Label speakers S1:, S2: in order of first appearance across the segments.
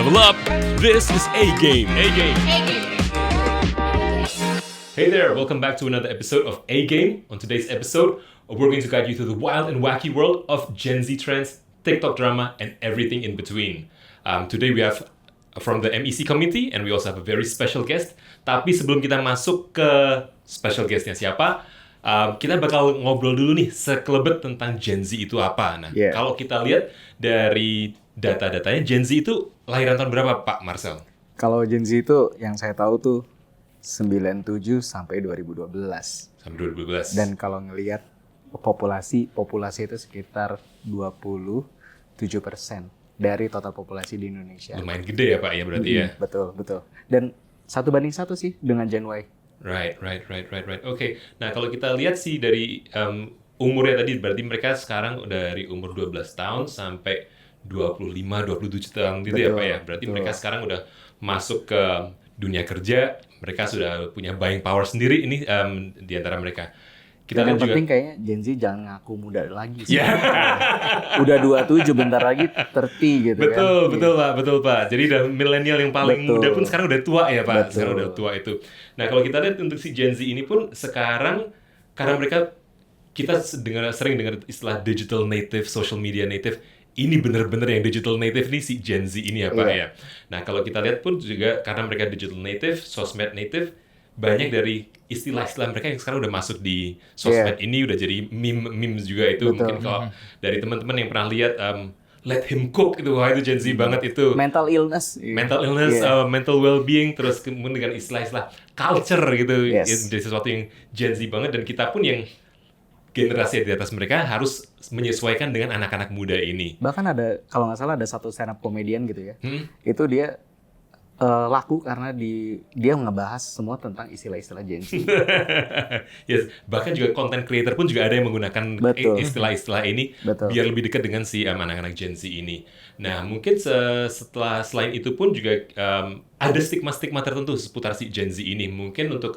S1: Level up! This is A-Game. A-Game. Hey there, welcome back to another episode of A-Game. On today's episode, we're going to guide you through the wild and wacky world of Gen Z trends, TikTok drama, and everything in between. Today we have from the MEC community, and we also have a very special guest. Tapi sebelum kita masuk ke special guestnya siapa, kita bakal ngobrol dulu nih sekelebet tentang Gen Z itu apa. Nah, kalau kita lihat dari data-datanya, Gen Z itu lahiran tahun berapa, Pak Marcel?
S2: Kalau Gen Z itu yang saya tahu tuh 97 sampai 2012.
S1: Sampai 2012.
S2: Dan kalau ngelihat populasi itu sekitar 27% dari total populasi di Indonesia.
S1: Lumayan gede ya Pak ya berarti ya?
S2: Betul. Dan 1:1 sih dengan Gen Y.
S1: Right. Oke. Nah, kalau kita lihat sih dari umurnya tadi, berarti mereka sekarang udah dari umur 12 tahun sampai 25-27 tahun gitu ya Pak ya? Berarti mereka sekarang udah masuk ke dunia kerja, mereka sudah punya buying power sendiri ini di antara mereka.
S2: Kita yang penting kayaknya Gen Z jangan ngaku muda lagi sih. Udah 27 bentar lagi 30 gitu
S1: Betul Pak. Jadi udah milenial yang paling muda pun sekarang udah tua ya Pak. Sekarang udah tua itu. Nah, kalau kita lihat untuk si Gen Z ini pun sekarang karena mereka kita sering dengar istilah digital native, social media native. Ini benar-benar yang digital native nih si Gen Z ini ya Pak ya. Nah, kalau kita lihat pun juga karena mereka digital native, sosmed native, banyak dari istilah-istilah mereka yang sekarang udah masuk di sosmed ini udah jadi memes juga itu. Mungkin kalau dari teman-teman yang pernah lihat let him cook itu, wah itu Gen Z banget itu.
S2: Mental illness,
S1: mental well-being, terus kemudian dengan istilah-istilah culture gitu. Itu jadi sesuatu yang Gen Z banget, dan kita pun yang generasi di atas mereka harus menyesuaikan dengan anak-anak muda ini.
S2: Bahkan ada, kalau nggak salah ada satu stand up comedian gitu ya. Itu dia laku karena dia ngebahas semua tentang istilah-istilah Gen Z.
S1: Yes, bahkan juga content creator pun juga ada yang menggunakan istilah-istilah ini biar lebih dekat dengan si anak-anak Gen Z ini. Nah, mungkin selain itu pun juga ada stigma-stigma tertentu seputar si Gen Z ini. Mungkin untuk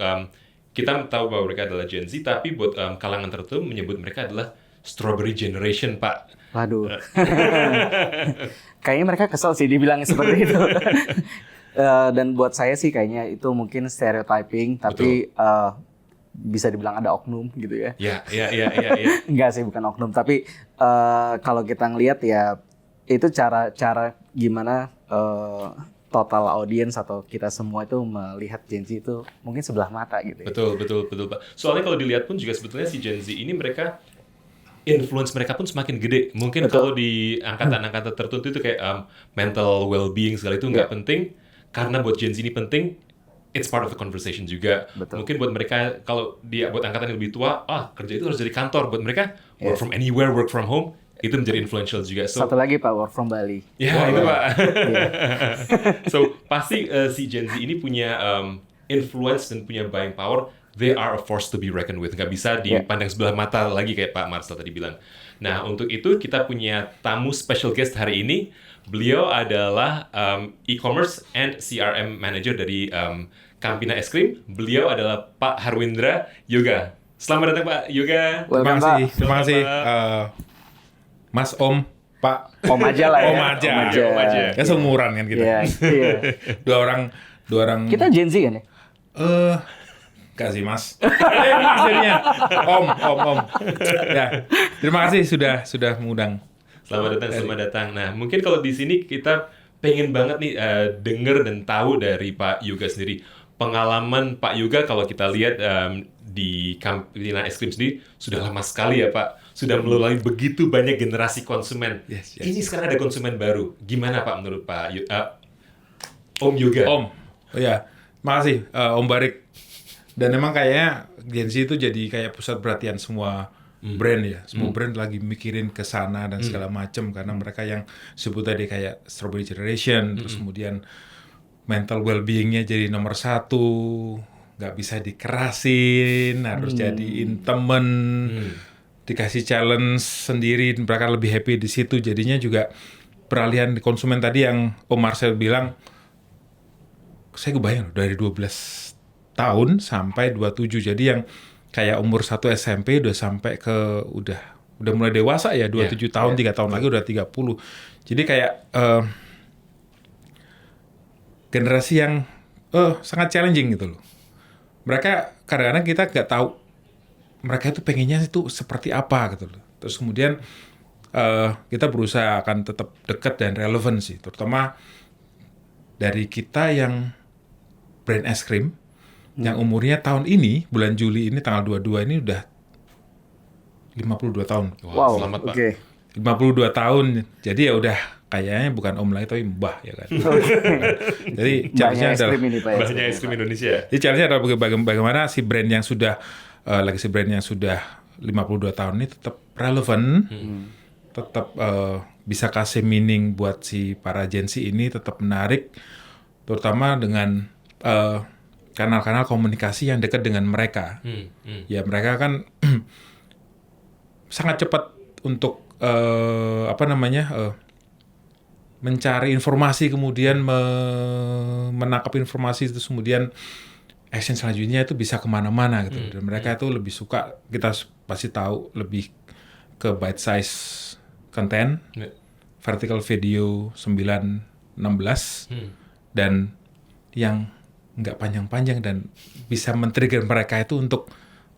S1: kita tahu bahwa mereka adalah Gen Z, tapi buat kalangan tertentu menyebut mereka adalah Strawberry Generation, Pak.
S2: Waduh. Kayaknya mereka kesel sih dibilangnya seperti itu. Dan buat saya sih kayaknya itu mungkin stereotyping, tapi bisa dibilang ada oknum gitu ya.
S1: Iya.
S2: Enggak sih, bukan oknum, tapi kalau kita ngelihat ya itu cara gimana total audience atau kita semua itu melihat Gen Z itu mungkin sebelah mata gitu ya.
S1: Betul Pak. Soalnya kalau dilihat pun juga sebetulnya si Gen Z ini mereka influence mereka pun semakin gede. Mungkin kalau di angkatan-angkatan tertentu itu kayak mental well-being segala itu nggak penting. Karena buat Gen Z ini penting, it's part of the conversation juga. Mungkin buat mereka, kalau buat angkatan yang lebih tua, kerja itu harus dari kantor. Buat mereka, work from anywhere, work from home, itu menjadi influential juga.
S2: Satu lagi Pak, work from Bali.
S1: Ya, itu Pak. So, pasti si Gen Z ini punya influence dan punya buying power. They are a force to be reckoned with. Nggak bisa dipandang sebelah mata lagi kayak Pak Marcel tadi bilang. Nah, untuk itu kita punya tamu special guest hari ini. Beliau adalah e-commerce and CRM manager dari Campina Es Krim. Beliau adalah Pak Harwindra Yoga. Selamat datang Pak Yoga.
S3: Terima kasih. Mas Om, Pak.
S2: Om aja lah ya.
S3: Om aja. Ya seumuran kan kita.
S2: Iya.
S3: Dua orang.
S2: Kita Gen Z kan ya?
S3: Kasih Mas. Mas jadinya. Om. Ya. Terima kasih sudah mengundang.
S1: Selamat datang. Nah, mungkin kalau di sini kita pengen banget nih denger dan tahu dari Pak Yoga sendiri. Pengalaman Pak Yoga kalau kita lihat di Campina Es Krim sendiri sudah lama sekali ya Pak. Sudah melalui begitu banyak generasi konsumen.
S3: Yes.
S1: Ini sekarang ada konsumen baru. Gimana Pak menurut Pak Om Yoga?
S3: Om. Oh ya, makasih Om Barik. Dan memang kayaknya Gen Z itu jadi kayak pusat perhatian semua brand ya. Semua brand lagi mikirin ke sana dan segala macam karena mereka yang sebut tadi kayak Strawberry Generation, terus kemudian mental well-being-nya jadi nomor 1, nggak bisa dikerasin, harus jadiin temen, dikasih challenge sendiri, mereka lebih happy di situ. Jadinya juga peralihan di konsumen tadi yang Om Marcel bilang, saya kebayang dari 12 tahun sampai 27. Jadi yang kayak umur 1 SMP udah sampai ke udah mulai dewasa ya, 27 tahun, 3 tahun lagi udah 30. Jadi kayak generasi yang sangat challenging gitu loh. Mereka kadang-kadang kita nggak tahu mereka itu pengennya itu seperti apa gitu loh. Terus kemudian kita berusaha akan tetap dekat dan relevan sih, terutama dari kita yang brand es krim yang umurnya tahun ini, bulan Juli ini tanggal 22 ini udah 52 tahun.
S2: Wow,
S1: Selamat Pak.
S2: oke.
S3: 52 tahun, jadi ya udah kayaknya bukan om lagi tapi mbah ya kan. Jadi challenge-nya
S2: Banyak es
S3: adalah
S2: krim ini Pak. ya.
S1: Banyak es krim Indonesia.
S3: jadi challenge-nya adalah bagaimana si brand yang sudah legacy brand yang sudah 52 tahun ini tetap relevan, tetap bisa kasih meaning buat si para Gen Z ini, tetap menarik, terutama dengan kanal-kanal komunikasi yang dekat dengan mereka. Ya mereka kan sangat cepat untuk mencari informasi, kemudian menangkap informasi itu, kemudian action selanjutnya itu bisa kemana-mana gitu. Dan mereka itu lebih suka, kita pasti tahu, lebih ke bite size content, vertical video 9:16, dan yang nggak panjang-panjang dan bisa men-trigger mereka itu untuk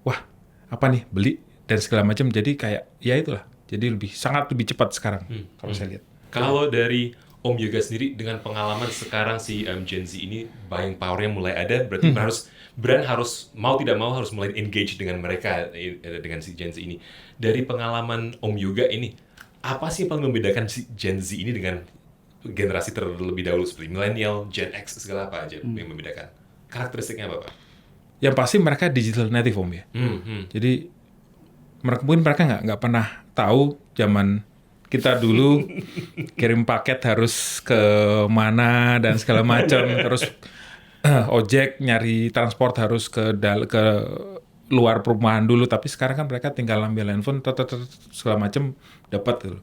S3: wah apa nih beli dan segala macam. Jadi kayak ya itulah, jadi sangat lebih cepat sekarang kalau saya lihat.
S1: Kalau dari Om Yoga sendiri dengan pengalaman sekarang si Gen Z ini buying power-nya mulai ada, berarti brand harus mau tidak mau harus mulai engage dengan mereka, dengan si Gen Z ini. Dari pengalaman Om Yoga ini, apa sih yang paling membedakan si Gen Z ini dengan generasi terlebih dahulu seperti millennial, Gen X, segala apa aja yang membedakan? Karakteristiknya apa Pak?
S3: Yang pasti mereka digital native Om ya. Jadi mungkin mereka nggak pernah tahu zaman kita dulu kirim paket harus ke mana dan segala macam, terus ojek nyari transport harus ke luar perumahan dulu, tapi sekarang kan mereka tinggal ambil handphone segala macam dapat gitu.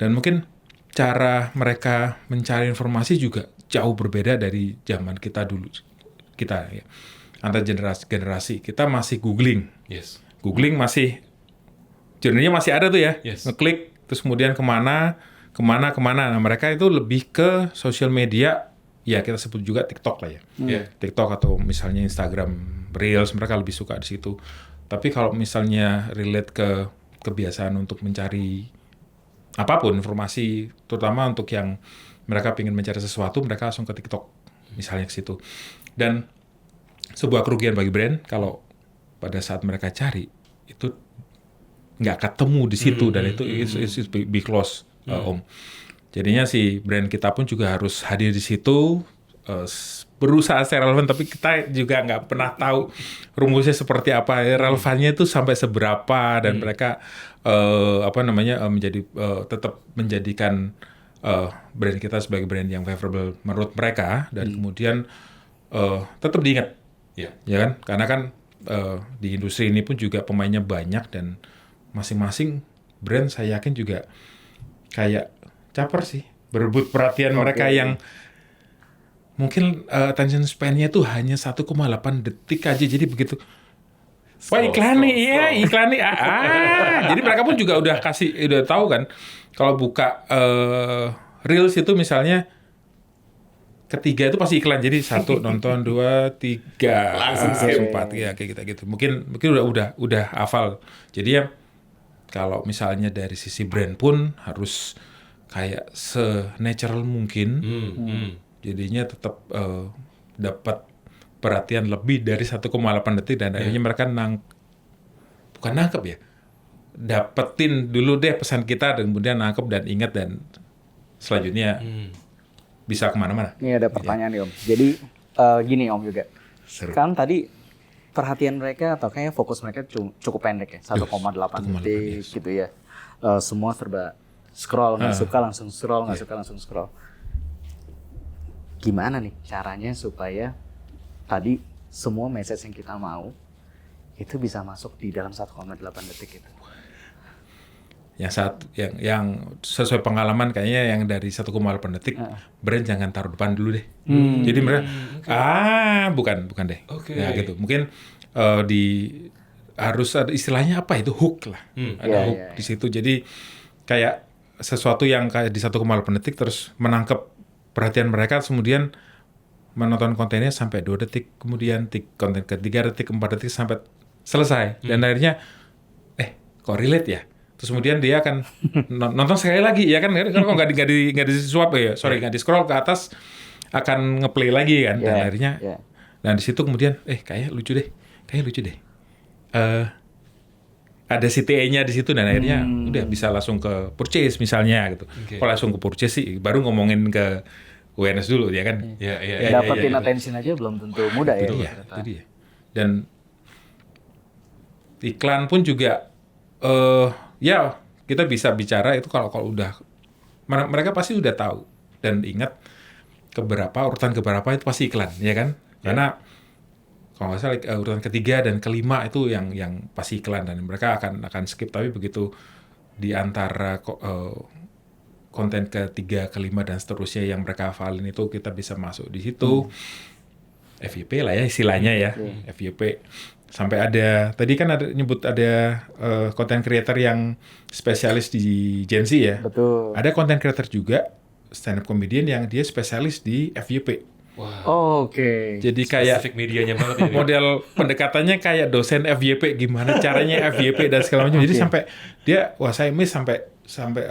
S3: Dan mungkin cara mereka mencari informasi juga jauh berbeda dari zaman kita dulu. Kita ya. Antar generasi kita masih googling.
S1: Yes.
S3: Googling masih journey-nya masih ada tuh ya.
S1: Yes.
S3: Ngeklik terus kemudian kemana. Nah, mereka itu lebih ke social media, ya kita sebut juga TikTok lah ya. TikTok atau misalnya Instagram Reels, mereka lebih suka di situ. Tapi kalau misalnya relate ke kebiasaan untuk mencari apapun informasi, terutama untuk yang mereka ingin mencari sesuatu, mereka langsung ke TikTok, misalnya ke situ. Dan sebuah kerugian bagi brand kalau pada saat mereka cari itu nggak ketemu di situ, dan itu is big loss, Om. Jadinya si brand kita pun juga harus hadir di situ, berusaha secara relevan, tapi kita juga nggak pernah tahu rumusnya seperti apa, relevannya itu sampai seberapa, dan mereka tetap menjadikan brand kita sebagai brand yang favorable menurut mereka, dan kemudian tetap diingat, ya kan, karena kan di industri ini pun juga pemainnya banyak, dan masing-masing brand saya yakin juga kayak caper sih, berebut perhatian mereka yang mungkin attention span-nya tuh hanya 1,8 detik aja, jadi begitu wah iklan nih, jadi mereka pun juga udah tahu kan, kalau buka Reels itu misalnya ketiga itu pasti iklan, jadi 1 nonton, 2, 3 langsung 4 ya kayak gitu. Mungkin udah hafal. Jadi ya kalau misalnya dari sisi brand pun harus kayak se-natural mungkin. Jadinya tetap dapat perhatian lebih dari 1,8 detik, dan akhirnya mereka bukan nangkep ya, dapetin dulu deh pesan kita, dan kemudian nangkep dan ingat, dan selanjutnya bisa kemana-mana.
S2: Ini ada pertanyaan nih Om. Jadi gini Om juga. Kan tadi perhatian mereka atau kayak fokus mereka cukup pendek ya, 1,8 detik gitu ya. Semua serba scroll, nggak suka langsung scroll, nggak suka langsung scroll. Gimana nih caranya supaya tadi semua message yang kita mau itu bisa masuk di dalam 1,8 detik itu?
S3: Yang sesuai pengalaman kayaknya yang dari 1,8 detik, brand jangan taruh depan dulu deh. Jadi mereka bukan deh. Ya gitu. Mungkin harus ada istilahnya apa itu, hook lah. Ada hook di situ. Jadi kayak sesuatu yang kayak di 1,8 detik terus menangkap perhatian mereka, kemudian menonton kontennya sampai 2 detik, kemudian konten ketiga detik, 4 detik sampai selesai. Dan akhirnya, kok relate ya? Terus kemudian dia akan nonton sekali lagi, ya kan? Kalau nggak di swap nggak di scroll ke atas, akan ngeplay lagi kan. Dan akhirnya, dan di situ kemudian, kayaknya lucu deh. Ada CTA-nya di situ dan akhirnya udah bisa langsung ke purchase misalnya gitu. Kalau langsung ke purchase sih, baru ngomongin ke awareness dulu ya kan.
S2: Dapetin attention aja belum tentu mudah ya.
S3: Itu dia. Dan iklan pun juga ya kita bisa bicara itu kalau udah mereka pasti udah tahu dan ingat urutan keberapa itu pasti iklan ya kan. Karena kalau nggak salah urutan ketiga dan kelima itu yang pasti iklan dan mereka akan skip, tapi begitu di antara konten ketiga, kelima dan seterusnya yang mereka hafalin itu kita bisa masuk di situ. FYP lah ya istilahnya ya. FYP. Sampai tadi kan nyebut ada content creator yang spesialis di Gen Z ya.
S2: Betul.
S3: Ada content creator juga stand up comedian yang dia spesialis di FYP.
S1: Wow.
S2: Oke.
S3: Jadi kayak
S1: Spesifik medianya banget ya.
S3: model pendekatannya kayak dosen FYP, gimana caranya FYP dan segala macam. Jadi sampai dia saya miss sampai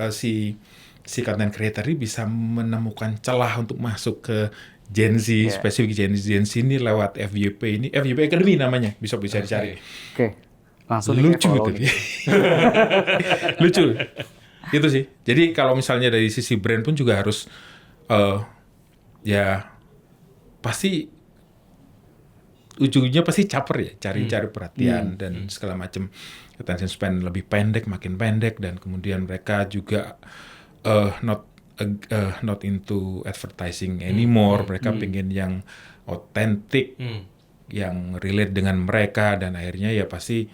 S3: si content creator ini bisa menemukan celah untuk masuk ke Gen Z, spesifik Gen Z ini lewat FYP ini. FYP Academy namanya, bisa dicari.
S2: Oke. Langsung
S3: lucu itu dia. Lucu. Itu sih. Jadi kalau misalnya dari sisi brand pun juga harus ya pasti ujungnya pasti caper ya, cari perhatian dan segala macam. Attention span lebih pendek, makin pendek, dan kemudian mereka juga not into advertising anymore. Mereka pengen yang otentik, yang relate dengan mereka, dan akhirnya ya pasti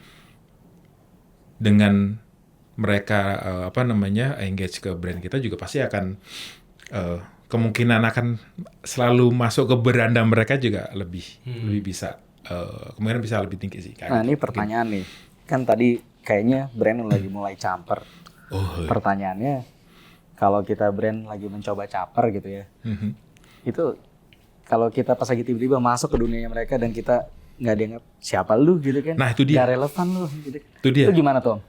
S3: dengan mereka engage ke brand kita juga pasti akan kemungkinan akan selalu masuk ke beranda mereka juga lebih bisa kemungkinan bisa lebih tinggi sih.
S2: Nah ini pertanyaan nih, kan tadi kayaknya brand lagi mulai caper. Pertanyaannya, kalau kita brand lagi mencoba caper gitu ya, itu kalau kita pas lagi tiba-tiba masuk ke dunianya mereka dan kita nggak dianggap siapa lu gitu kan?
S3: Nah itu dia.
S2: Nggak relevan lu gitu.
S3: Itu
S2: gimana tuh Om?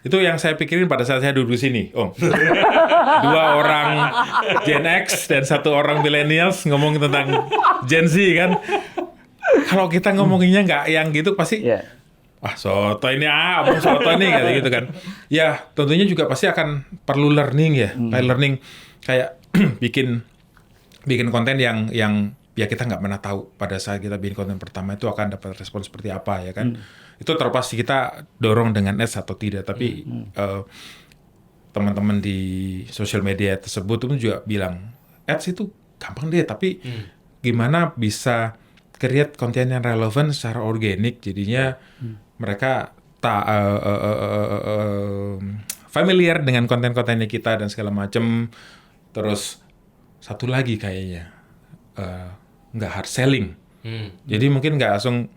S3: Itu yang saya pikirin pada saat saya duduk di sini, Om. 2 orang Gen X dan 1 orang millennials ngomong tentang Gen Z kan. Kalau kita ngomonginnya nggak yang gitu pasti, wah soto ini omong soto ini gitu kan. Ya tentunya juga pasti akan perlu learning ya, kayak bikin konten yang ya kita nggak pernah tahu pada saat kita bikin konten pertama itu akan dapat respon seperti apa ya kan. Itu terlepas kita dorong dengan ads atau tidak, tapi teman-teman di sosial media tersebut itu juga bilang ads itu gampang deh, tapi gimana bisa create konten yang relevan secara organik, jadinya mereka familiar dengan konten-kontennya kita dan segala macam. Terus satu lagi kayaknya nggak hard selling, jadi mungkin nggak langsung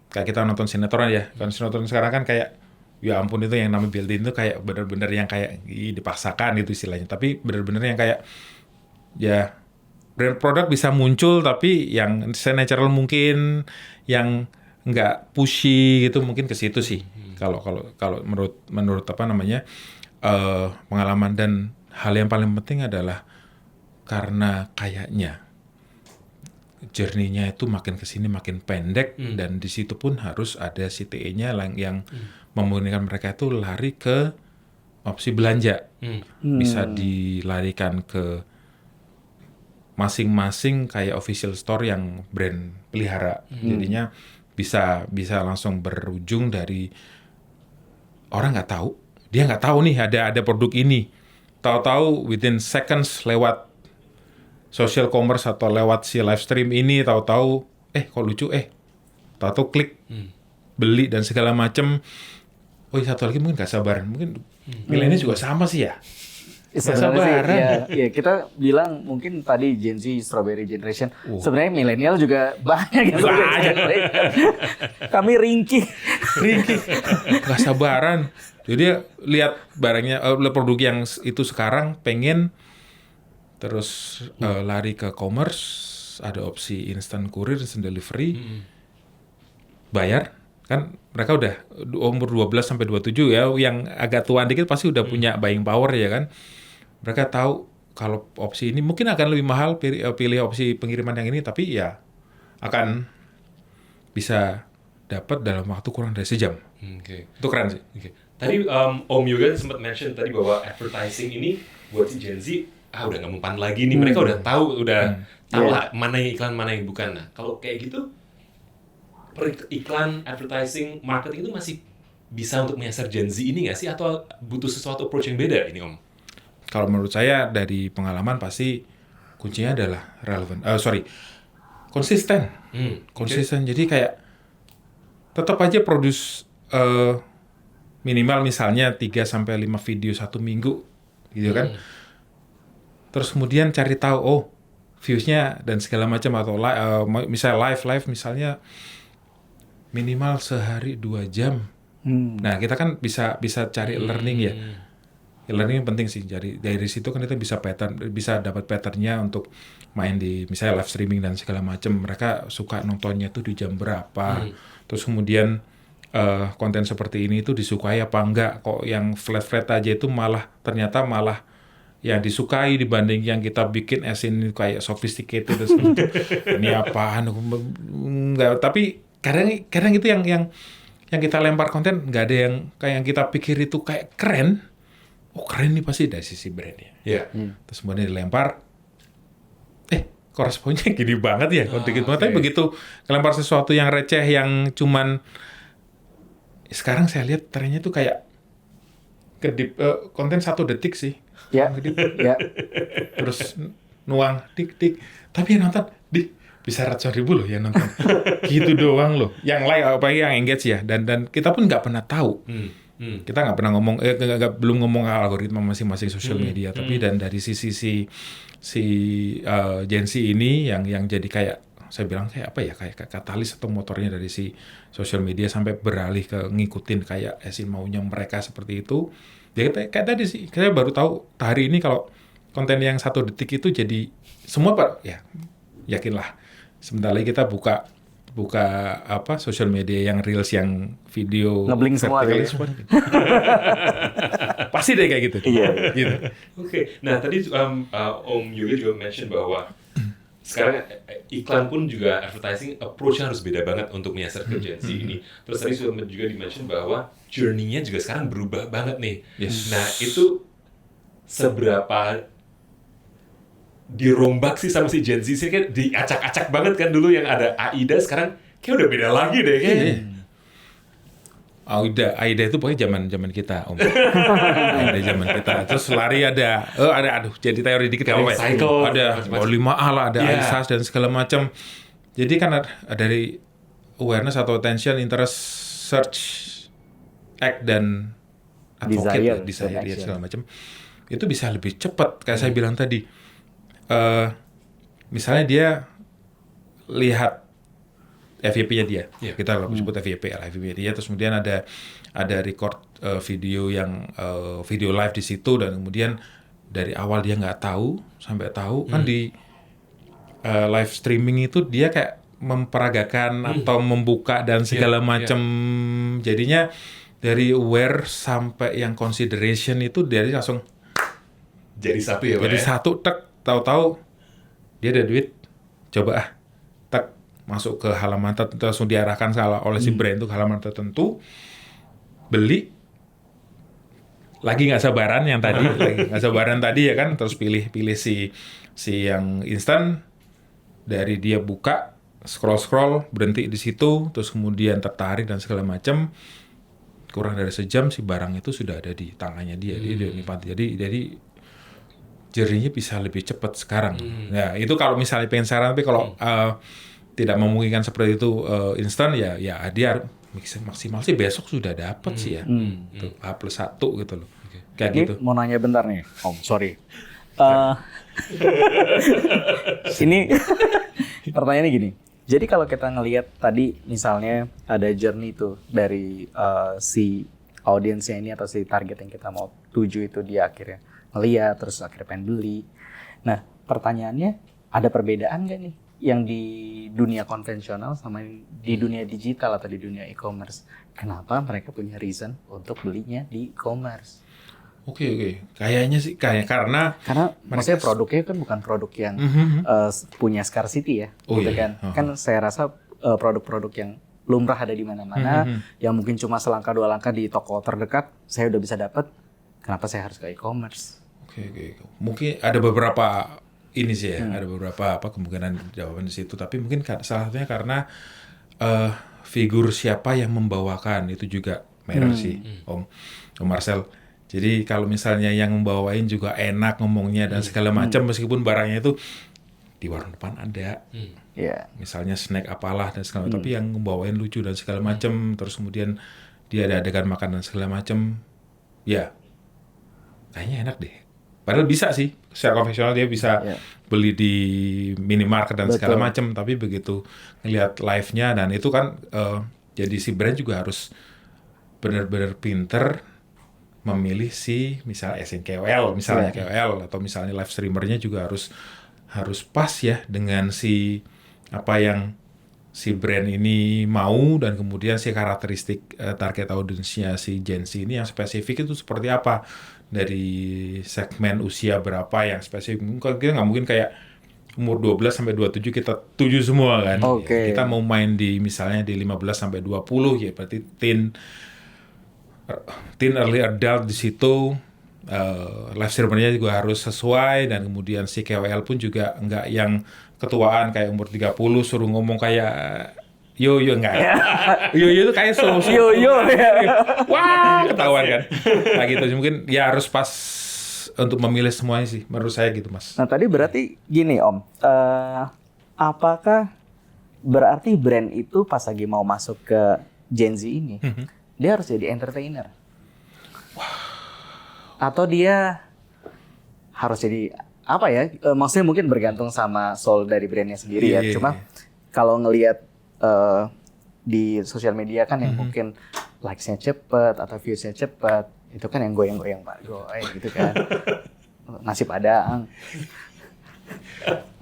S3: kayak kita nonton sinetron ya. Kan sinetron sekarang kan kayak ya ampun, itu yang namanya built-in itu kayak benar-benar yang kayak dipaksakan itu istilahnya. Tapi benar-benar yang kayak ya brand produk bisa muncul tapi yang natural mungkin, yang nggak pushy gitu, mungkin ke situ sih. Kalau menurut pengalaman. Dan hal yang paling penting adalah karena kayaknya journey-nya itu makin kesini makin pendek, dan di situ pun harus ada CTA-nya yang memungkinkan mereka itu lari ke opsi belanja. Bisa dilarikan ke masing-masing kayak official store yang brand pelihara. Jadinya bisa langsung berujung dari orang nggak tahu, dia nggak tahu nih ada produk ini, tahu-tahu within seconds lewat social commerce atau lewat si live stream ini, tahu-tahu kok lucu, tahu-tahu klik beli dan segala macem. Satu lagi mungkin nggak sabaran, mungkin milenial juga sama sih ya.
S2: Sebenarnya sih, ya kita bilang mungkin tadi Gen Z, Strawberry Generation. Sebenarnya milenial juga banyak gitu. Kami ringkih,
S3: nggak sabaran. Jadi lihat barangnya, produk yang itu sekarang pengen terus lari ke commerce, terus ada opsi instant courier, instant delivery, bayar, kan mereka udah umur 12 sampai 27 ya, yang agak tua dikit pasti udah punya buying power ya kan. Mereka tahu kalau opsi ini mungkin akan lebih mahal, pilih opsi pengiriman yang ini, tapi ya akan bisa dapat dalam waktu kurang dari sejam.
S1: Oke.
S3: Itu keren sih.
S1: Oke. Tadi Om Yoga sempat mention tadi bahwa advertising ini buat si Gen Z udah nggak mempan lagi nih. Mereka udah tahu lah mana yang iklan, mana yang bukan. Nah, kalau kayak gitu iklan, advertising, marketing itu masih bisa untuk menyasar Gen Z ini nggak sih, atau butuh sesuatu approach yang beda ini Om?
S3: Kalau menurut saya dari pengalaman pasti kuncinya adalah konsisten. Konsisten. Jadi kayak tetap aja produce minimal misalnya 3 sampai 5 video 1 minggu gitu kan. Terus kemudian cari tahu views-nya dan segala macam, atau misalnya live misalnya minimal sehari 2 jam. Nah, kita kan bisa cari learning ya. Learning penting sih. Dari situ kan kita bisa dapat pattern-nya untuk main di misalnya live streaming dan segala macam. Mereka suka nontonnya tuh di jam berapa. Terus kemudian konten seperti ini tuh disukai apa enggak. Kok yang flat aja itu ternyata malah yang disukai dibanding yang kita bikin asin kayak sophisticated. Ini apaan? Enggak, tapi kadang itu yang kita lempar konten nggak ada yang kayak yang kita pikir itu kayak keren. Keren nih pasti dari sisi brandnya. Terus kemudian dilempar, kok responnya gini banget ya, konten gitu. Tapi begitu kelempar sesuatu yang receh, yang cuman sekarang saya lihat trennya tuh kayak kedip konten 1 detik sih.
S2: Ya.
S3: Terus nuang tik. Tapi yang nonton bisa ratusan ribu loh yang nonton. Gitu doang loh. Yang like apalagi yang engage ya. Dan kita pun nggak pernah tahu. Kita nggak pernah ngomong, belum ngomong algoritma masing-masing social media. Tapi dan dari sisi si Gen Z ini yang jadi kayak, saya bilang kayak apa ya, kayak katalis atau motornya dari si social media sampai beralih ke ngikutin kayak maunya mereka seperti itu. Ya kayak tadi sih, saya baru tahu hari ini kalau konten yang 1 detik itu jadi semua ya yakinlah sebentar lagi kita buka social media yang reels, yang video
S2: ngeblink semua gitu.
S3: Pasti deh kayak gitu.
S2: Iya.
S3: Gitu.
S1: Oke. Nah, tadi Om Yoga juga mention bahwa sekarang iklan pun juga advertising approach-nya harus beda banget untuk menyasar ke Gen Z ini. Terus tadi juga di-mention bahwa journey-nya juga sekarang berubah banget nih.
S3: Yes.
S1: Nah, itu seberapa dirombak sih sama si Gen Z sih, kan diacak-acak banget kan dulu yang ada AIDA, sekarang kayak udah beda lagi deh kayaknya.
S3: AIDA itu pokoknya zaman kita, Om. AIDA zaman kita. Terus lari ada jadi teori dikit apa ya? Ada 5A lah, ada ISAS dan segala macam. Jadi kan dari awareness atau attention, interest, search, act, dan advocate, desire segala macam. Itu bisa lebih cepat kayak saya bilang tadi. Misalnya dia lihat FYP-nya dia, kita sebut FYP dia, terus kemudian ada record video yang video live di situ, dan kemudian dari awal dia nggak tahu sampai tahu kan di live streaming itu dia kayak memperagakan atau membuka dan segala macam, jadinya dari aware sampai yang consideration itu dari langsung
S1: jadi satu ya, Pak.
S3: Jadi satu, tahu-tahu dia ada duit, coba masuk ke halaman tertentu, langsung diarahkan oleh si brand itu ke halaman tertentu, beli, lagi nggak sabaran tadi ya kan, terus pilih si yang instan, dari dia buka, scroll berhenti di situ, terus kemudian tertarik dan segala macam, kurang dari sejam si barang itu sudah ada di tangannya dia, dia udah nikmati. Jadi journey-nya bisa lebih cepat sekarang. Nah, itu kalau misalnya pengen saran, tapi kalau tidak memungkinkan seperti itu instan, ya dia maksimal sih besok sudah dapat sih ya. Tuh, H+1 gitu loh. Kayak
S2: ini
S3: gitu.
S2: mau nanya bentar nih, Om, sorry. Ini pertanyaannya gini. Jadi kalau kita ngelihat tadi misalnya ada journey tuh dari si audiensnya ini atau si target yang kita mau tuju itu, dia akhirnya ngeliat terus akhirnya pengen beli. Nah, pertanyaannya ada perbedaan nggak nih yang di dunia konvensional sama di dunia digital atau di dunia e-commerce. Kenapa mereka punya reason untuk belinya di e-commerce?
S3: Oke. Kayaknya sih karena
S2: maksudnya produknya kan bukan produk yang punya scarcity ya,
S3: Oh,
S2: gitu
S3: iya.
S2: kan. Kan saya rasa produk-produk yang lumrah ada di mana-mana, yang mungkin cuma selangkah 2 langkah di toko terdekat, saya udah bisa dapat. Kenapa saya harus ke e-commerce?
S3: Oke. Mungkin ada beberapa ini sih ya, ada beberapa kemungkinan jawaban di situ. Tapi mungkin salah satunya karena figur siapa yang membawakan itu juga matter sih, Om Marcel. Jadi kalau misalnya yang membawain juga enak ngomongnya dan segala macam, meskipun barangnya itu di warung depan ada, misalnya snack apalah dan segala macam, tapi yang membawain lucu dan segala macam, terus kemudian dia ada adegan makan dan segala macam, ya kayaknya enak deh. Padahal bisa sih, secara konvensional dia bisa beli di minimarket dan segala macam, tapi begitu ngelihat live-nya dan itu kan jadi si brand juga harus benar-benar pinter memilih si misalnya KOL, misalnya KOL atau misalnya live streamernya juga harus pas ya dengan si apa yang si brand ini mau dan kemudian si karakteristik target audiensnya si Gen Z ini yang spesifik itu seperti apa, dari segmen usia berapa yang spesifik. Kita nggak mungkin kayak umur 12 sampai 27 kita tuju semua kan. Kita mau main di misalnya di 15 sampai 20 ya berarti teen early adult di situ. Live streamernya juga harus sesuai dan kemudian si KOL pun juga nggak yang ketuaan kayak umur 30 suruh ngomong kayak yo enggak. Yo itu kayak slow. Wah, ketahuan kan. Nah gitu mungkin ya harus pas untuk memilih semuanya sih menurut saya gitu, Mas.
S2: Nah, tadi berarti gini, Om. Apakah berarti brand itu pas lagi mau masuk ke Gen Z ini, dia harus jadi entertainer? Atau dia harus jadi apa ya? Maksudnya mungkin bergantung sama soul dari brandnya sendiri ya. Cuma kalau ngelihat di sosial media kan yang mungkin likes-nya cepet atau views-nya cepet, itu kan yang goyang-goyang Pak Goy gitu kan. Nasi Padang.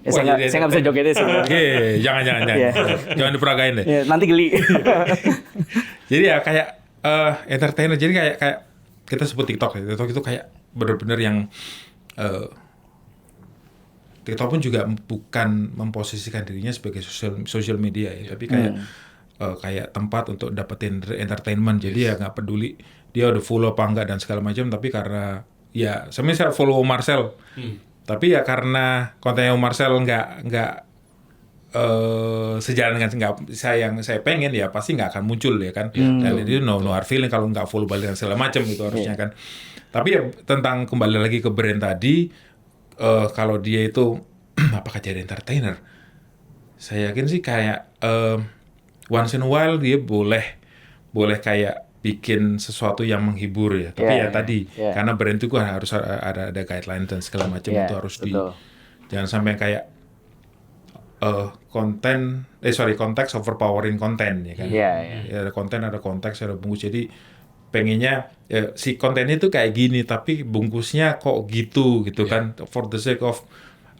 S2: Saya nggak bisa jogetnya sih.
S3: Jangan. Jangan diperagain deh.
S2: Nanti geli.
S3: Jadi ya kayak entertainer. Jadi kayak kita sebut TikTok ya. TikTok itu kayak benar-benar yang TikTok pun juga bukan memposisikan dirinya sebagai social media ya, tapi kayak tempat untuk dapetin entertainment. Jadi ya nggak peduli dia udah follow apa enggak dan segala macam, tapi karena ya saya follow Marcel, tapi ya karena kontennya Marcel nggak sejalan dengan yang saya pengen, ya pasti nggak akan muncul ya kan. Dan itu no hard feeling kalau nggak follow balik dan segala macam gitu harusnya kan. Tapi ya tentang kembali lagi ke brand tadi, kalau dia itu apakah jadi entertainer? Saya yakin sih kayak once in a while dia boleh kayak bikin sesuatu yang menghibur ya. Tapi tadi karena brand itu kan harus ada guideline dan segala macam, itu harus jangan sampai kayak konteks overpowering konten ya kan. Ya, ada konten, ada konteks, ada bungkus. Jadi pengennya si kontennya itu kayak gini tapi bungkusnya kok gitu kan, for the sake of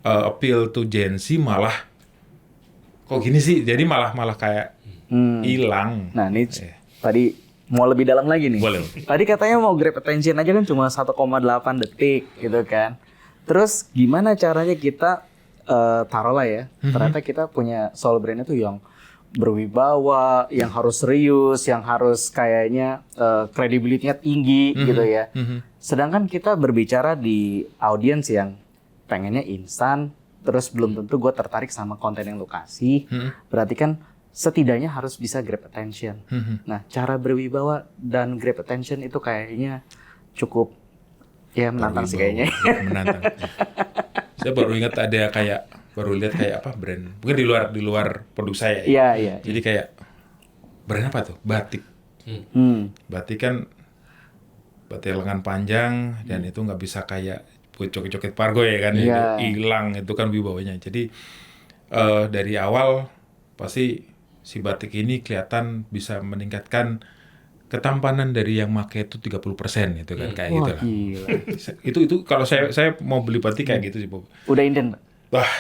S3: appeal to Gen Z malah kok gini sih, jadi malah kayak hilang.
S2: Nah ini tadi mau lebih dalam lagi nih.
S3: Boleh.
S2: Tadi katanya mau grab attention aja kan cuma 1,8 detik gitu kan. Terus gimana caranya kita taruhlah ya, ternyata kita punya soul brand itu yang berwibawa, yang harus serius, yang harus kayaknya credibility-nya tinggi gitu ya. Sedangkan kita berbicara di audiens yang pengennya instan, terus belum tentu gue tertarik sama konten yang lu kasih. Berarti kan setidaknya harus bisa grab attention. Nah, cara berwibawa dan grab attention itu kayaknya cukup ya menantang sih kayaknya.
S3: Menantang. Saya baru lihat kayak apa brand, mungkin di luar produk saya.
S2: Iya.
S3: Jadi kayak brand apa tuh? Batik. Batik kan batik lengan panjang dan itu nggak bisa kayak joget-joget pargo ya kan, hilang itu kan wibawanya. Jadi dari awal pasti si batik ini kelihatan bisa meningkatkan ketampanan dari yang pakai itu 30% itu kan kayak gitu lah. Itu kalau saya mau beli batik kayak gitu sih, Bob.
S2: Udah inden, Pak?
S3: Wah.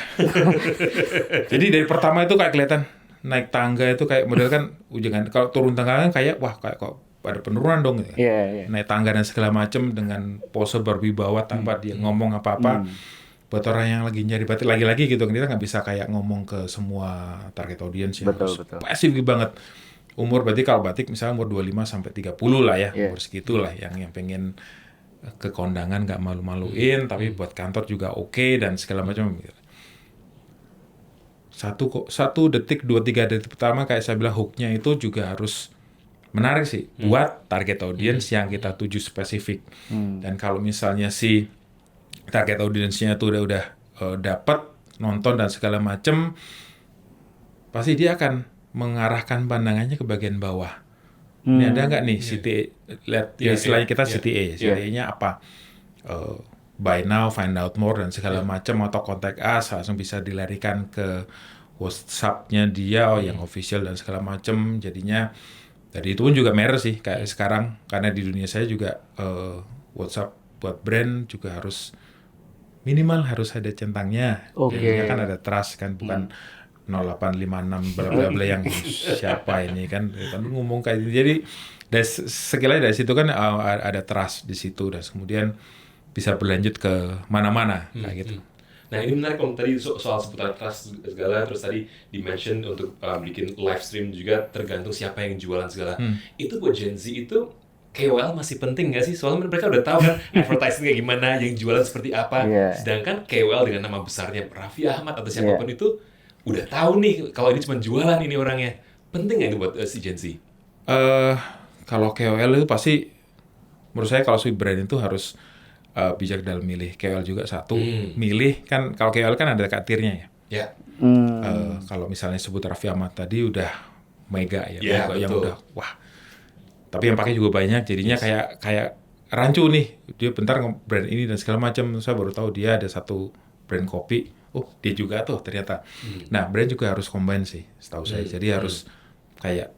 S3: Jadi dari pertama itu kayak kelihatan naik tangga itu kayak model kan jangan kalau turun tangga kan kayak wah kayak kok ada penurunan dong gitu.
S2: Iya.
S3: Naik tangga dan segala macam dengan pose berwibawa tanpa dia ngomong apa-apa. Buat orang yang lagi nyari batik lagi-lagi gitu kita nggak bisa kayak ngomong ke semua target audience yang
S2: Betul.
S3: pasif banget. Umur berarti kalau batik misalnya umur 25 sampai 30 lah ya, umur segitulah yang pengen ke kondangan nggak malu-maluin tapi buat kantor juga oke dan segala macam. Satu detik, 2-3 detik pertama kayak saya bilang hooknya itu juga harus menarik sih buat target audience yang kita tuju spesifik. Dan kalau misalnya si target audience-nya tuh udah dapat nonton dan segala macam, pasti dia akan mengarahkan pandangannya ke bagian bawah. Ini ada nggak nih CTA? Lihat istilahnya kita CTA. CTA-nya apa? Buy now, find out more dan segala macam atau contact us langsung bisa dilarikan ke WhatsApp-nya dia yang official dan segala macam. Jadinya dari itu pun juga merah sih kayak sekarang karena di dunia saya juga WhatsApp buat brand juga harus minimal harus ada centangnya. Jadinya kan ada trust kan bukan 0856 bla bla bla yang siapa ini kan ngomong kayak gitu. Jadi dari sekilas dari situ kan ada trust di situ dan kemudian bisa berlanjut ke mana-mana kayak gitu.
S1: Nah ini menarik om tadi soal seputar trust segala terus tadi di-mention untuk bikin live stream juga tergantung siapa yang jualan segala. Itu buat Gen Z itu KOL masih penting nggak sih? Soalnya mereka udah tahu kan advertising kayak gimana, yang jualan seperti apa. Sedangkan KOL dengan nama besarnya Raffi Ahmad atau siapapun itu udah tahu nih kalau ini cuma jualan ini orangnya. Penting nggak itu buat si Gen Z?
S3: Kalau KOL itu pasti menurut saya kalau si brand itu harus bijak dalam milih. KOL juga satu milih kan kalau KOL kan ada katirnya ya. Kalau misalnya sebut Raffi Ahmad tadi udah mega ya, yang udah wah. Tapi yang pakai juga banyak jadinya kayak rancu nih. Dia bentar brand ini dan segala macam. Saya baru tahu dia ada satu brand kopi. Oh, dia juga tuh ternyata. Nah, brand juga harus combine sih, setahu saya. Jadi harus kayak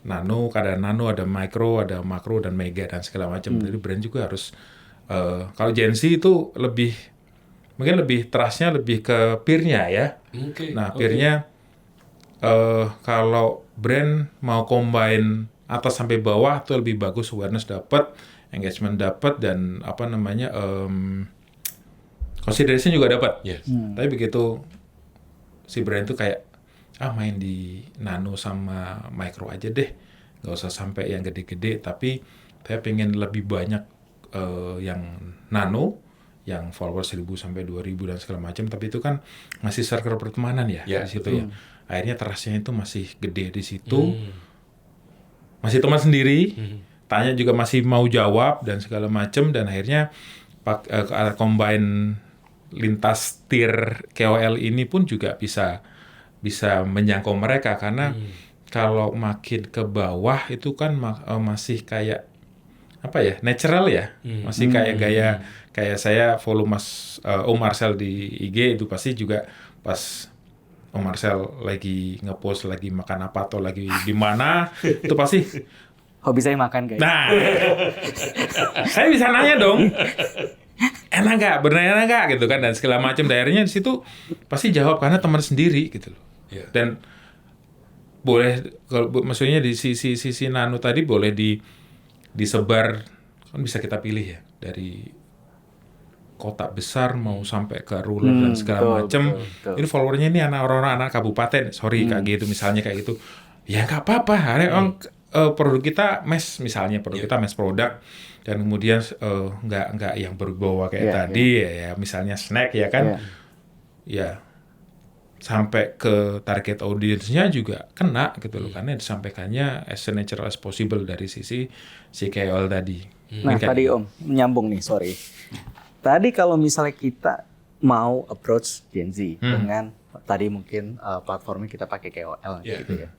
S3: nano, ada nano, ada micro, ada makro, dan mega, dan segala macam. Jadi brand juga harus, kalau Gen Z itu mungkin lebih trust-nya lebih ke peer-nya ya. Nah, peer-nya, kalau brand mau combine atas sampai bawah, itu lebih bagus, awareness dapat, engagement dapat, dan apa namanya, consideration juga dapat. Tapi begitu si brand itu kayak main di nano sama micro aja deh, nggak usah sampai yang gede-gede. Tapi saya pengen lebih banyak yang nano, yang followers 1.000 sampai 2.000 dan segala macam. Tapi itu kan masih circle pertemanan ya di situ ya. Akhirnya trust-nya itu masih gede di situ, masih teman sendiri. Tanya juga masih mau jawab dan segala macam. Dan akhirnya combine lintas tier KOL ini pun juga bisa menjangkau mereka karena kalau makin ke bawah itu kan masih kayak apa ya natural ya, masih kayak gaya kayak saya follow Mas Om Marcel di IG itu pasti juga pas Om Marcel lagi ngepost lagi makan apa atau lagi di mana itu pasti
S2: hobi saya makan guys.
S3: Nah, saya bisa nanya dong. Enak nggak, bener enak nggak gitu kan dan segala macam daerahnya di situ pasti jawab karena teman sendiri gitu loh. Dan boleh kalau maksudnya di sisi nano tadi boleh disebar kan bisa kita pilih ya dari kota besar mau sampai ke rural dan segala macam. Ini followernya ini orang-orang anak kabupaten, kayak gitu misalnya kayak gitu. Ya nggak apa-apa, orang produk kita misalnya produk kita mass product. Dan kemudian nggak yang berbawa kayak tadi ya misalnya snack ya kan ya sampai ke target audience-nya juga kena gitu loh karena disampaikannya as natural as possible dari sisi si KOL tadi.
S2: Nah tadi Om nyambung nih tadi kalau misalnya kita mau approach Gen Z dengan tadi mungkin platformnya kita pakai KOL gitu ya,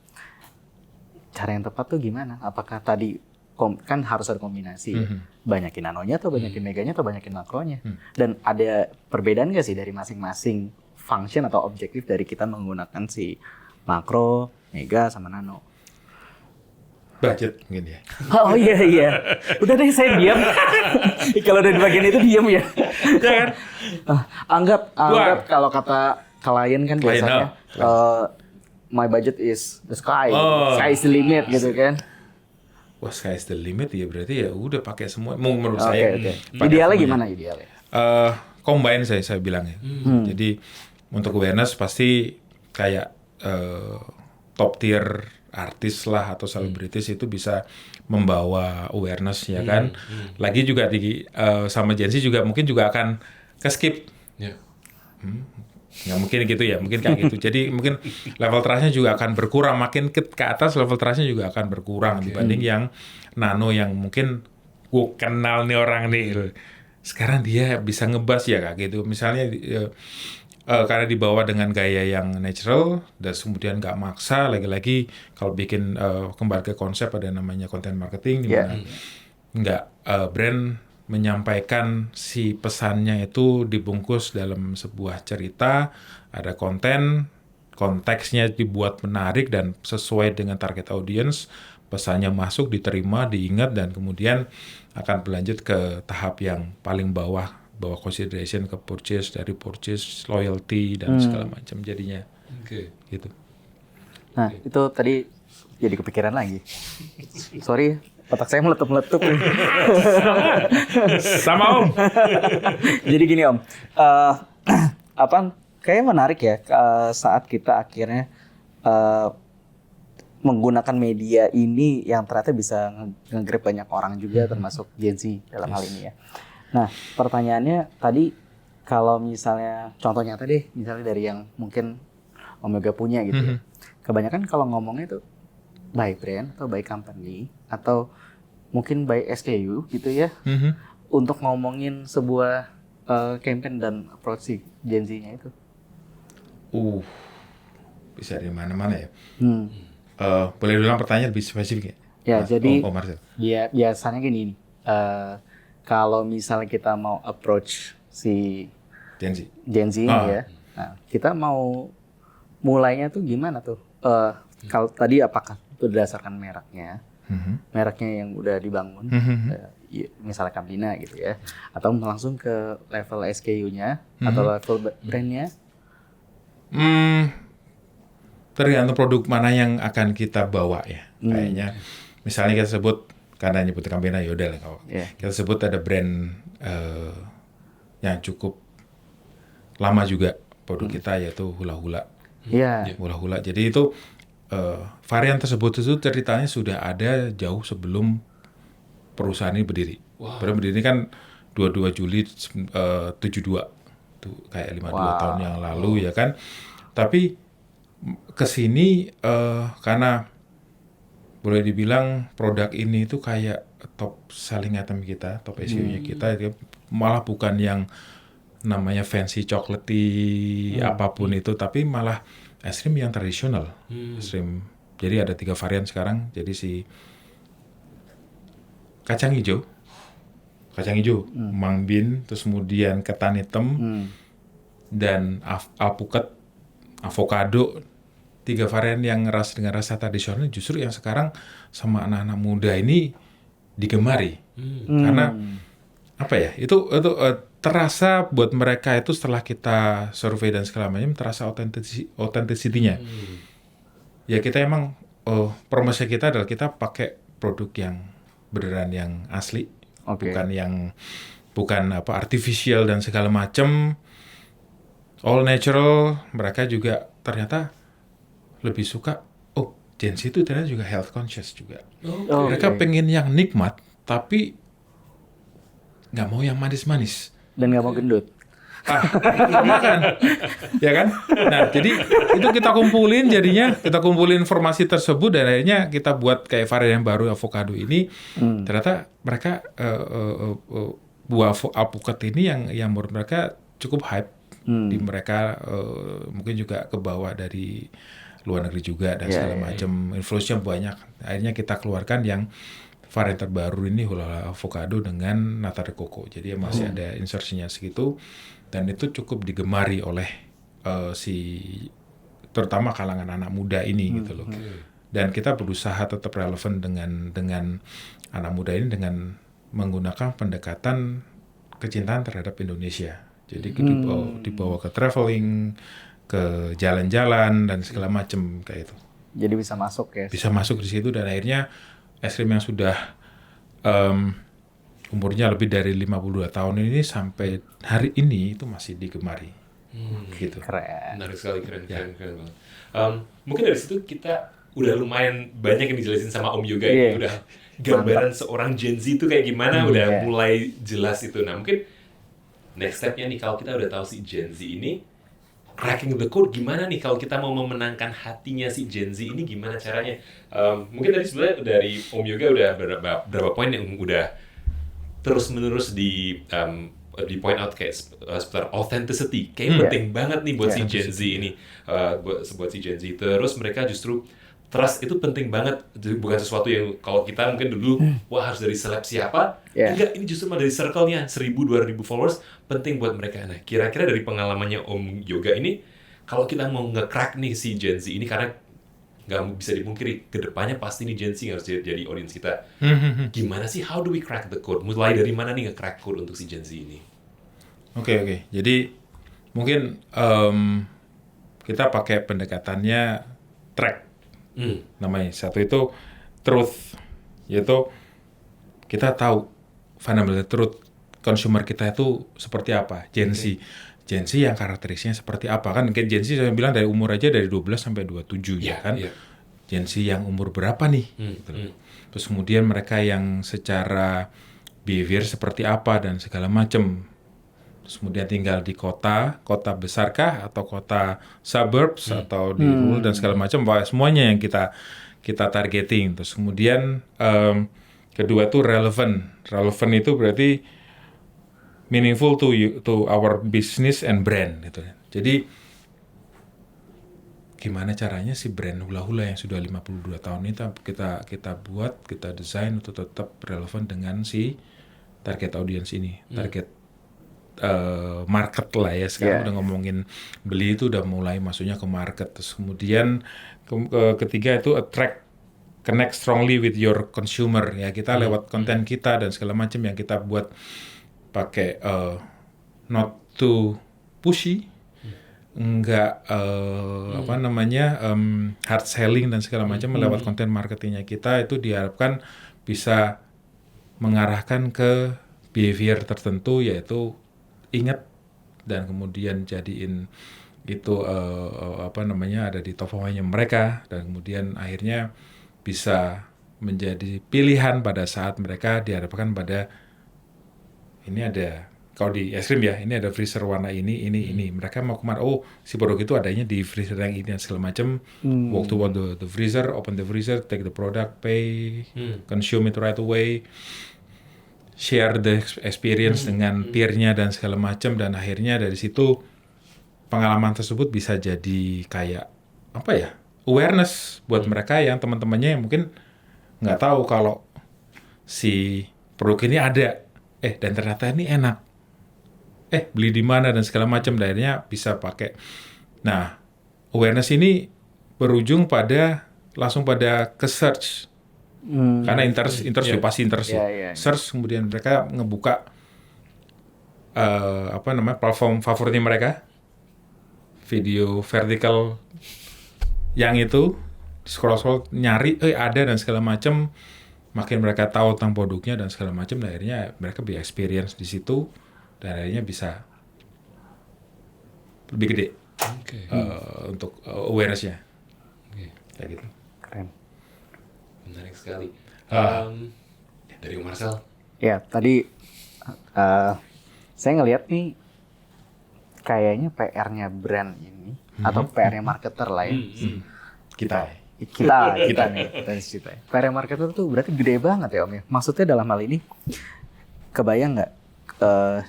S2: cara yang tepat tuh gimana? Apakah tadi kan harus ada kombinasi banyakin nanonya atau banyakin meganya atau banyakin makronya dan ada perbedaan nggak sih dari masing-masing function atau objektif dari kita menggunakan si makro, mega sama nano?
S3: budget mungkin ya.
S2: Oh iya. Udah deh saya diam. Kalau udah di bagian itu diam ya.
S3: Ya kan?
S2: Anggap kalau kata klien kan
S3: Klien,
S2: biasanya my budget is the sky.
S3: Oh.
S2: Sky is the limit gitu kan.
S3: Wah, sky is the limit ya, berarti ya udah pakai semua. Menurut
S2: Oke.
S3: saya. pakai
S2: Idealnya
S3: semuanya.
S2: gimana idealnya?
S3: Combine saya bilang ya. Jadi untuk awareness pasti kayak top tier artis lah atau selebritis itu bisa membawa awareness ya kan. Lagi juga sama Gen Z juga mungkin juga akan ke skip.
S1: Ya.
S3: Nggak mungkin gitu ya, mungkin kayak gitu. Jadi mungkin level trust-nya juga akan berkurang, makin ke atas level trust-nya juga akan berkurang dibanding yang nano yang mungkin gue kenal nih orang nih. Sekarang dia bisa ngebas ya kayak gitu. Misalnya karena dibawa dengan gaya yang natural dan kemudian nggak maksa. Lagi-lagi kalau bikin kembali ke konsep ada namanya content marketing di mana nggak brand menyampaikan si pesannya itu dibungkus dalam sebuah cerita, ada konten, konteksnya dibuat menarik dan sesuai dengan target audience, pesannya masuk, diterima, diingat, dan kemudian akan berlanjut ke tahap yang paling bawah consideration ke purchase, dari purchase, loyalty, dan segala macam jadinya.
S1: Oke.
S3: Gitu.
S2: Nah, itu tadi jadi kepikiran lagi. Sorry, otak saya meletup-meletup.
S3: Sama Om.
S2: Jadi gini Om, kayaknya menarik ya saat kita akhirnya menggunakan media ini yang ternyata bisa nge-grab banyak orang juga termasuk Gen Z dalam hal ini ya. Nah, pertanyaannya tadi kalau misalnya contohnya tadi misalnya dari yang mungkin Om Yoga punya gitu ya. Kebanyakan kalau ngomongnya tuh by brand atau by company atau mungkin by SKU gitu ya. Untuk ngomongin sebuah campaign dan approach si Gen Z-nya itu.
S3: Bisa dari mana-mana ya. Boleh ulang pertanyaan lebih spesifik ya?
S2: Ya,
S3: Mas,
S2: jadi
S3: Om Marcel.
S2: biasanya gini nih. Kalau misalnya kita mau approach si
S3: Gen Z.
S2: ini ya, nah, kita mau mulainya tuh gimana tuh? Kalau tadi apakah itu berdasarkan mereknya yang udah dibangun, misalnya Campina gitu ya, atau langsung ke level SKU-nya atau level brand-nya?
S3: Tergantung produk mana yang akan kita bawa ya. Kayaknya misalnya kita sebut, karena nyebut Campina yaudah lah kalau kita sebut ada brand yang cukup lama juga produk kita yaitu Hula Hula. Hula Hula. Jadi itu varian tersebut itu ceritanya sudah ada jauh sebelum perusahaan ini berdiri. Perusahaan berdiri kan 22 Juli 72 tuh kayak 52 tahun yang lalu ya kan. Tapi kesini karena boleh dibilang produk ini tuh kayak top selling item kita, top SKU-nya kita, malah bukan yang namanya fancy chocolatey apapun itu, tapi malah es krim yang tradisional. Es krim. Jadi ada 3 varian sekarang. Jadi si kacang hijau, mung bean, terus kemudian ketan hitam, dan alpukat, avocado. 3 varian yang dengan rasa tradisional justru yang sekarang sama anak-anak muda ini digemari. Karena apa ya? Itu terasa buat mereka itu setelah kita survei dan segala macam terasa authenticity-nya. Ya kita emang promosi kita adalah kita pakai produk yang beneran yang asli, bukan artificial dan segala macam, all natural. Mereka juga ternyata lebih suka. Gen Z itu ternyata juga health conscious juga. Mereka pengen yang nikmat tapi nggak mau yang manis-manis.
S2: Dan nggak mau gendut.
S3: Makan, ya kan? Nah, jadi itu kita kumpulin informasi tersebut dan akhirnya kita buat kayak varian yang baru avocado ini. Ternyata mereka buah alpukat ini yang menurut mereka cukup hype di mereka, mungkin juga ke bawah dari luar negeri juga dan segala macam. Influence-nya banyak. Akhirnya kita keluarkan yang varian terbaru ini Hula avocado dengan nata de coco. Jadi masih ada insersinya segitu dan itu cukup digemari oleh terutama kalangan anak muda ini gitu loh. dan kita berusaha tetap relevan dengan anak muda ini dengan menggunakan pendekatan kecintaan terhadap Indonesia. Jadi dibawa ke traveling, ke jalan-jalan dan segala macam kayak itu.
S2: Jadi bisa masuk ya.
S3: Bisa masuk di situ dan akhirnya es krim yang sudah umurnya lebih dari 52 tahun ini sampai hari ini itu masih digemari. Gitu.
S2: Keren.
S1: Menarik sekali, keren banget. Mungkin dari situ kita udah lumayan banyak yang dijelasin sama Om Yoga ini, udah gambaran seorang Gen Z itu kayak gimana, udah mulai jelas itu. Nah mungkin next step-nya nih, kalau kita udah tahu si Gen Z ini, cracking the code gimana nih kalau kita mau memenangkan hatinya si Gen Z ini, gimana caranya? Mungkin tadi sebenarnya dari Om Yoga udah berapa poin yang udah terus-menerus di point out kayak seputar authenticity, kayak penting banget nih buat si Gen Z ini, buat si Gen Z. Terus mereka justru trust itu penting banget, bukan sesuatu yang kalau kita mungkin dulu wah harus dari seleb siapa, enggak, ini justru malah dari circle-nya 1.000-2.000 followers penting buat mereka. Nah kira-kira dari pengalamannya Om Yoga ini, kalau kita mau nge-crack nih si Gen Z ini, karena nggak bisa dipungkiri kedepannya pasti nih Gen Z harus jadi audience kita. Gimana sih, how do we crack the code? Mulai dari mana nih nge-crack code untuk si Gen Z ini?
S3: Oke. Jadi mungkin kita pakai pendekatannya track. Namanya satu itu truth, yaitu kita tahu fundamental truth consumer kita itu seperti apa. Gen Z yang karakteristiknya seperti apa, kan Gen Z saya bilang dari umur aja dari 12 sampai 27 ya kan. Gen Z yang umur berapa nih gitu. Terus kemudian mereka yang secara behavior seperti apa dan segala macam. Terus kemudian tinggal di kota besarkah atau kota suburbs atau di rural dan segala macam, semuanya yang kita targeting. Terus kemudian kedua tuh relevant itu berarti meaningful to our business and brand gitu. Jadi gimana caranya si brand hula-hula yang sudah 52 tahun ini kita buat, kita desain untuk tetap relevan dengan si target audience ini, target market lah ya. Sekarang udah ngomongin beli itu udah mulai masuknya ke market. Terus kemudian ketiga itu connect strongly with your consumer ya, kita lewat konten kita dan segala macam yang kita buat pakai not too pushy, enggak hard selling dan segala macam. Lewat konten marketingnya kita itu diharapkan bisa mengarahkan ke behavior tertentu, yaitu ingat dan kemudian jadiin itu ada di top of mind-nya mereka, dan kemudian akhirnya bisa menjadi pilihan pada saat mereka diharapkan pada ini ada, kalau di es krim ya, ini ada freezer warna ini. Mereka mau kemana? Oh, si produk itu adanya di freezer yang ini dan segala macam. Walk toward the freezer, open the freezer, take the product, pay, consume it right away, share the experience dengan peer-nya dan segala macam. Dan akhirnya dari situ pengalaman tersebut bisa jadi kayak awareness buat mereka yang teman-temannya yang mungkin nggak tahu kalau si produk ini ada. Dan ternyata ini enak. Beli di mana dan segala macam. Akhirnya bisa pakai. Nah, awareness ini berujung pada langsung pada ke search. Karena interest pasti interest. Search, kemudian mereka ngebuka platform favoritnya mereka. Video vertical yang itu scroll nyari ada dan segala macam. Makin mereka tahu tentang produknya dan segala macam, dan akhirnya mereka bisa experience di situ, dan akhirnya bisa lebih gede untuk awareness-nya. Kayak gitu.
S2: Keren.
S1: Menarik sekali. Dari Marcel.
S2: Ya, tadi saya ngelihat nih kayaknya PR-nya brand ini atau PR-nya marketer lah ya.
S3: Kita
S2: nih. PR marketer tuh berarti gede banget ya Om ya. Maksudnya dalam hal ini kebayang nggak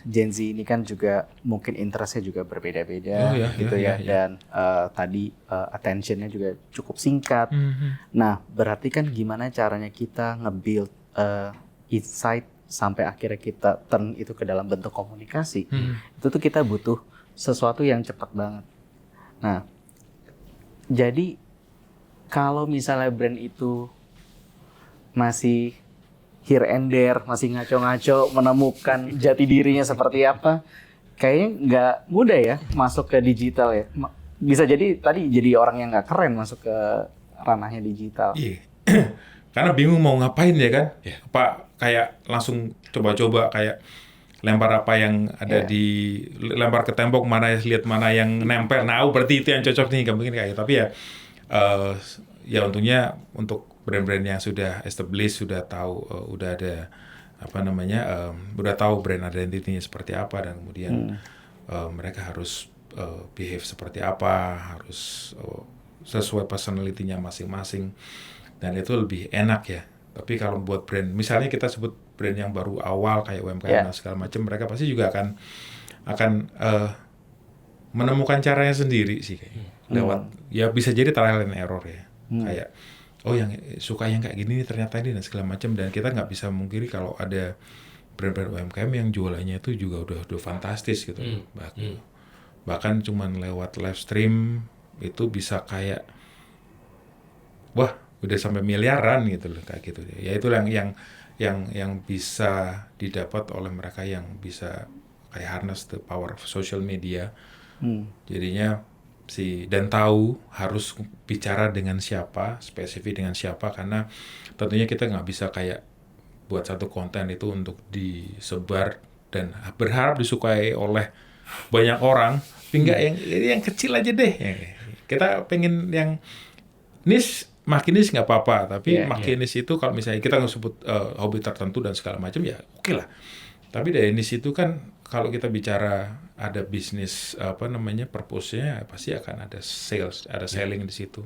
S2: Gen Z ini kan juga mungkin interestnya juga berbeda-beda ya. Dan tadi attentionnya juga cukup singkat. Nah berarti kan gimana caranya kita nge-build insight sampai akhirnya kita turn itu ke dalam bentuk komunikasi. Itu tuh kita butuh sesuatu yang cepat banget. Nah jadi kalau misalnya brand itu masih here and there, masih ngaco-ngaco menemukan jati dirinya seperti apa, kayaknya nggak mudah ya masuk ke digital ya. Bisa jadi tadi jadi orang yang nggak keren masuk ke ranahnya digital.
S3: Iya. Karena bingung mau ngapain ya kan?
S1: Iya.
S3: Apa kayak langsung coba-coba kayak lempar apa yang ada
S2: Iya.
S3: di lempar ke tembok, mana lihat mana yang nempel. Nah, berarti itu yang cocok nih, nggak mungkin kayak. Tapi ya ya untungnya untuk brand-brand yang sudah established, sudah tahu udah ada apa namanya udah tahu brand identity-nya seperti apa, dan kemudian mereka harus behave seperti apa, harus sesuai personality-nya masing-masing, dan itu lebih enak ya. Tapi kalau buat brand, misalnya kita sebut brand yang baru awal kayak UMKM dan segala macam, mereka pasti juga akan menemukan caranya sendiri sih kayaknya. Lewat ya bisa jadi trial and error ya. Kayak oh yang suka yang kayak gini nih ternyata ini dan segala macam, dan kita nggak bisa mungkiri kalau ada brand-brand UMKM yang jualannya itu juga udah fantastis gitu. Bahkan cuman lewat live stream itu bisa kayak wah udah sampai miliaran gitu loh, kayak gitu. Ya itu yang bisa didapat oleh mereka yang bisa kayak harness the power of social media. Jadinya dan tahu harus bicara dengan siapa, spesifik dengan siapa, karena tentunya kita nggak bisa kayak buat satu konten itu untuk disebar dan berharap disukai oleh banyak orang, tinggal yang kecil aja deh. Kita pengen yang niche, makin niche nggak apa-apa, tapi makin niche itu kalau misalnya kita nggak sebut hobi tertentu dan segala macam ya oke lah. Tapi dari niche itu kan kalau kita bicara ada bisnis apa namanya purpose-nya, pasti akan ada sales, ada selling di situ.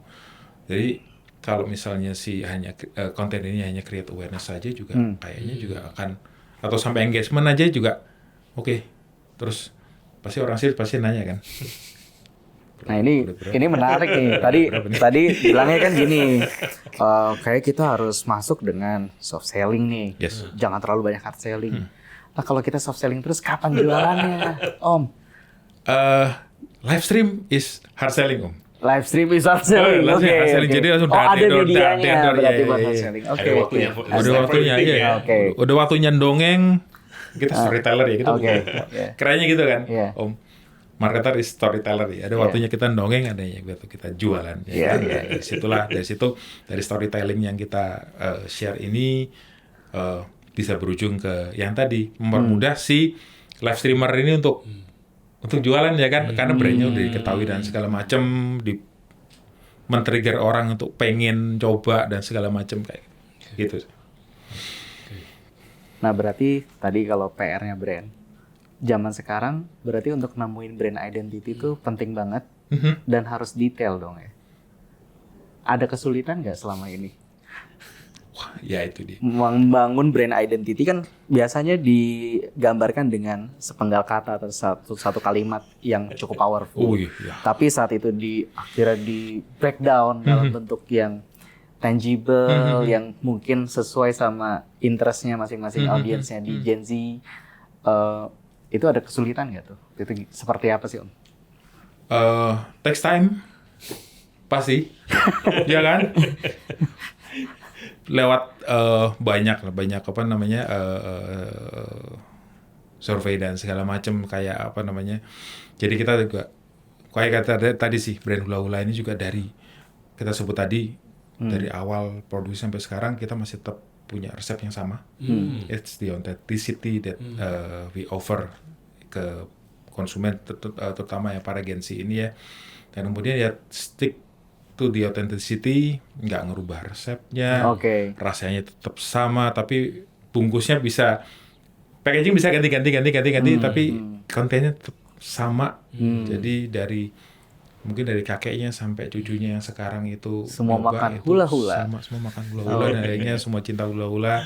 S3: Jadi kalau misalnya hanya konten ini hanya create awareness saja juga kayaknya juga akan, atau sampai engagement aja juga oke. Terus pasti orang sih pasti nanya kan.
S2: Nah ini menarik nih. Tadi bilangnya kan gini, kayak kita harus masuk dengan soft selling nih.
S3: Yes.
S2: Jangan terlalu banyak hard selling. Nah kalau kita soft selling terus kapan jualannya, Om?
S3: Live stream is hard selling, Om.
S2: Live stream is hard selling.
S3: Live stream hard selling. Jadi langsung
S2: ada
S3: dar,
S2: medianya berarti buat
S3: ya.
S2: hard selling. Oke.
S1: Ada waktunya.
S3: Udah waktunya ya.
S2: Oke.
S3: Udah waktunya dongeng. Kita storyteller ya gitu.
S2: Oke.
S3: Kerennya gitu kan,
S2: Iya.
S3: Om. Marketer is storyteller ya. Ada waktunya kita dongeng, ada yang waktu kita jualan. Dari situ dari storytelling yang kita share ini bisa berujung ke yang tadi mempermudah si live streamer ini untuk jualan ya kan, karena brandnya udah diketahui dan segala macam, men-trigger orang untuk pengen coba dan segala macam kayak gitu.
S2: Nah berarti tadi kalau PR-nya brand, zaman sekarang berarti untuk nemuin brand identity itu penting banget dan harus detail dong ya. Ada kesulitan nggak selama ini?
S3: Wah, ya itu dia.
S2: Membangun brand identity kan biasanya digambarkan dengan sepenggal kata atau satu kalimat yang cukup powerful.
S3: Oh, iya.
S2: Tapi saat itu akhirnya di breakdown dalam bentuk yang tangible, yang mungkin sesuai sama interestnya masing-masing audiensnya di Gen Z. Itu ada kesulitan nggak tuh? Itu seperti apa sih, Om?
S3: Takes time, pasti, ya kan? Lewat banyak apa namanya survei dan segala macam kayak apa namanya. Jadi kita juga kayak kata tadi sih, brand hula-hula ini juga dari kita sebut tadi dari awal produksi sampai sekarang kita masih tetap punya resep yang sama. It's the authenticity that we offer ke konsumen, terutama yang para Gen Z ini ya. Dan kemudian ya stick to the authenticity, nggak ngerubah resepnya, rasanya tetap sama, tapi bungkusnya bisa, packaging bisa ganti, tapi kontennya tetap sama. Jadi mungkin dari kakeknya sampai cucunya yang sekarang itu
S2: semua makan hula-hula,
S3: semua makan hula-hula dan akhirnya semua cinta hula-hula,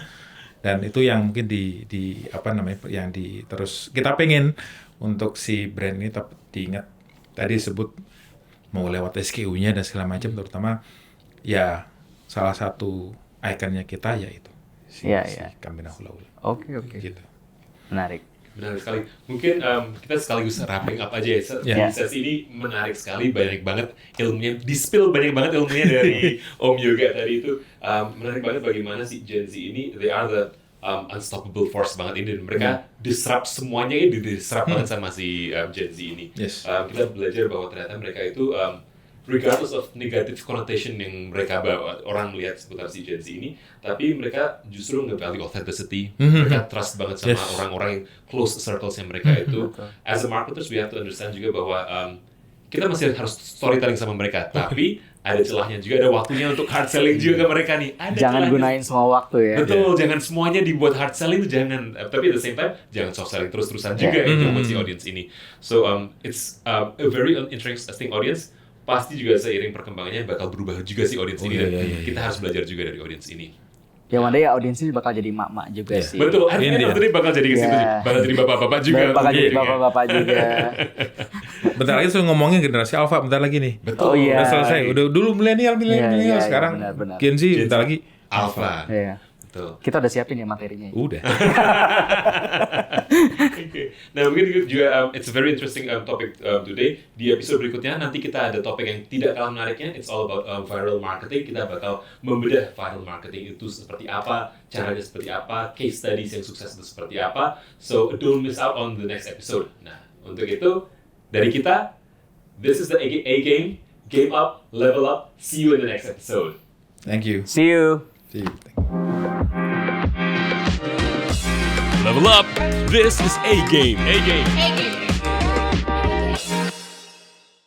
S3: dan itu yang mungkin di apa namanya yang terus kita pengen untuk si brand ini tetap diingat. Tadi sebut mau lewat SKU-nya dan segala macam, terutama ya salah satu ikonnya kita yaitu si Campina Hula-Hula.
S2: Oke.
S3: Gitu.
S2: Menarik.
S1: Menarik sekali. Mungkin kita sekaligus wrapping up aja ya.
S3: Yeah.
S1: Sesi ini menarik sekali, banyak banget ilmunya, di-spill banyak banget ilmunya dari Om Yoga tadi itu. Menarik banget bagaimana si Gen Z ini, they are the unstoppable force banget ini, dan mereka disrupt semuanya, disrupt banget sama si Gen Z ini.
S3: Yes.
S1: Kita belajar bahwa ternyata mereka itu regardless of negative connotation yang mereka bawa, orang melihat seputar si Gen Z ini, tapi mereka justru nge-value authenticity. Mereka trust banget sama orang-orang yang close circles yang mereka itu. As a marketers, we have to understand juga bahwa kita masih harus storytelling sama mereka, tapi ada celahnya juga, ada waktunya untuk hard selling juga ke mereka nih. Ada
S2: Jangan
S1: celahnya.
S2: gunain semua waktu ya.
S1: Betul, jangan semuanya dibuat hard selling, jangan. Tapi at the same time, jangan soft selling terus-terusan juga itu buat si audience ini. So it's a very interesting audience. Pasti juga seiring perkembangannya bakal berubah juga si audience ini, dan kita harus belajar juga dari audience ini.
S2: Ya one day audiensnya bakal jadi mak-mak juga sih.
S1: Betul, akhirnya nanti bakal jadi ke situ, bakal jadi bapak-bapak juga.
S2: Bakal jadi bapak-bapak juga.
S3: Bentar lagi saya ngomongin generasi Alpha, bentar lagi nih.
S1: Betul.
S2: Oh, iya.
S3: Udah selesai. Udah dulu milenial
S2: Iya,
S3: sekarang
S2: benar.
S3: Gen Z bentar lagi.
S1: Alpha.
S2: Iya.
S1: Betul.
S2: Kita udah siapin ya materinya.
S3: Udah.
S1: Okay. Nah, mungkin juga it's a very interesting topic today. Di episode berikutnya nanti kita ada topik yang tidak kalah menariknya. It's all about viral marketing. Kita bakal membedah viral marketing itu seperti apa, caranya seperti apa, case studies yang sukses itu seperti apa. So don't miss out on the next episode. Nah, untuk itu dari kita, this is the A Game. Game up, level up. See you in the next episode.
S3: Thank you.
S2: See you.
S3: See you. Thank you.
S4: Level up. This is A Game.
S5: A game.